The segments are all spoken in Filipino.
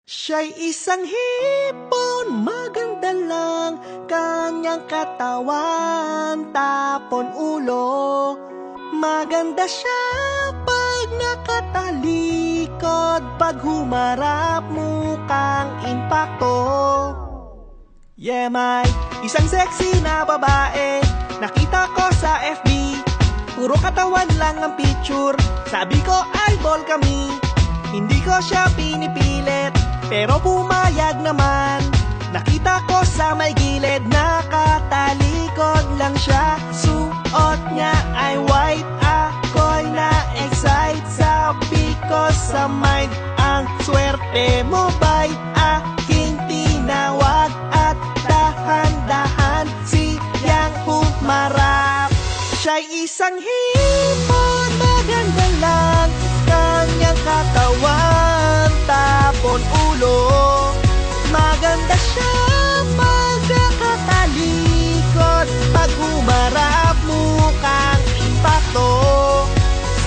Siya'y isang hipon, maganda lang kanyang katawan, tapon ulo. Maganda siya pag nakatalikod, pag humarap mukhang impakto. Yeah, may isang sexy na babae, nakita ko sa FB. Puro katawan lang ang picture, sabi ko eyeball kami. Hindi ko siya pinipilit, pero pumayag naman. Nakita ko sa may gilid, nakatalikod lang siya. Suot niya ay white, ako'y na-excite. Sabi ko sa mind, ang swerte mo ba'y aking tinawag? At dahan-dahan siyang humarap. Siya'y isang hipon, maganda lang kanyang katawan, tapon ulo. Maganda siya pag nakatalikod, pag humarap mukhang impakto.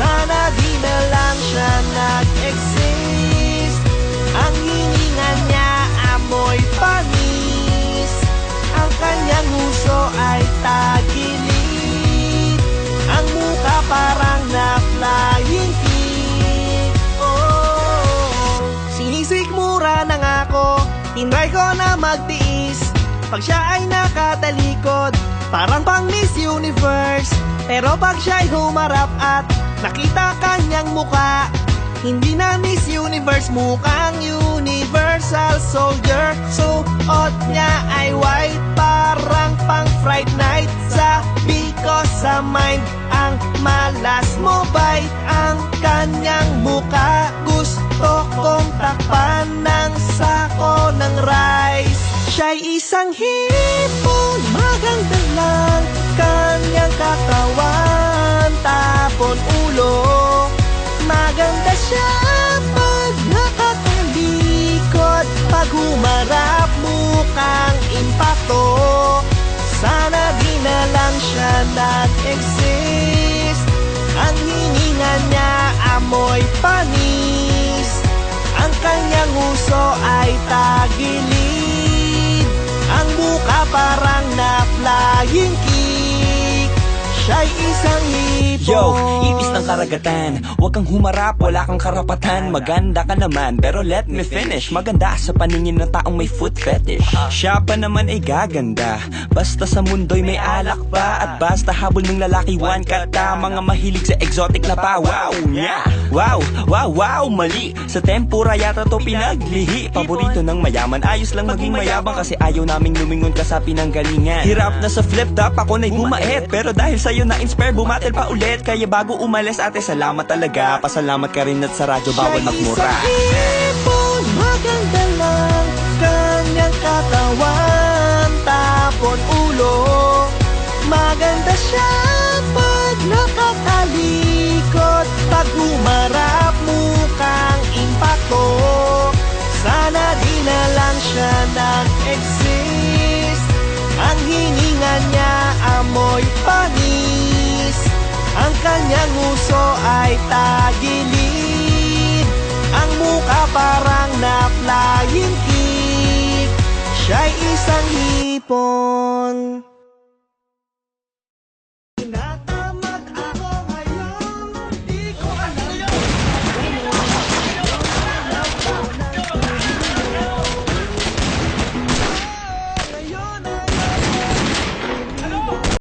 Sana di na lang siya nag-exist. Ang hininga niya amoy panis, ang kanyang uso ay tagilid, ang mukha parang na-flying kick. Oh, sinisikmura na nga ako, tinry ko na magtiis. Pag siya ay nakatalikod, parang pang Miss Universe. Pero pag siya'y humarap at nakita kanyang mukha, hindi na Miss Universe, mukhang Universal Soldier. Suot niya ay white, parang pang Fright Night. Sabi ko sa mind, ang malas mo ba'y ang kanyang mukha? Gusto kong takpan ng sako ng rice. Siya'y isang hipon, maganda lang kanyang katawan, tapon ulo. Maganda siya pag nakatalikod, pag humarap mukhang impakto. Sana di na lang siya nag-exist. Ang hininga niya amoy panis, ang kanyang uso ay tagilid, ang mukha parang na-flying kick. Siya'y isang hipon. Yo, ipis ng karagatan, huwag kang humarap, wala kang karapatan. Maganda ka naman, pero let me finish. Maganda sa paningin ng taong may foot fetish. Siya pa naman ay gaganda, basta sa mundo'y may alak pa. At basta habol ng lalaki, one kata. Mga mahilig sa exotic na pa. Wow, yeah. Wow, wow, wow, mali. Sa tempura yata to pinaglihi. Paborito ng mayaman, ayos lang maging mayabang, kasi ayaw naming lumingon ka sa pinanggalingan. Hirap na sa flip top, ako na'y bumait, pero dahil sa'yo na-inspire, bumatil pa ulit. Kaya bago umalis ate, salamat talaga. Pasalamat ka rin at sa radyo bawal magmura. Siya'y isang hipon, maganda lang kanyang katawan, tapon ulo. Maganda siya pag nakatalikod, pag humarap mukhang impakto. Sana di na lang siya nag-exist. Ang hininga niya amoy panis, ang kanyang uso ay tagilid, ang mukha parang na-flying kick. Siya'y isang hipon.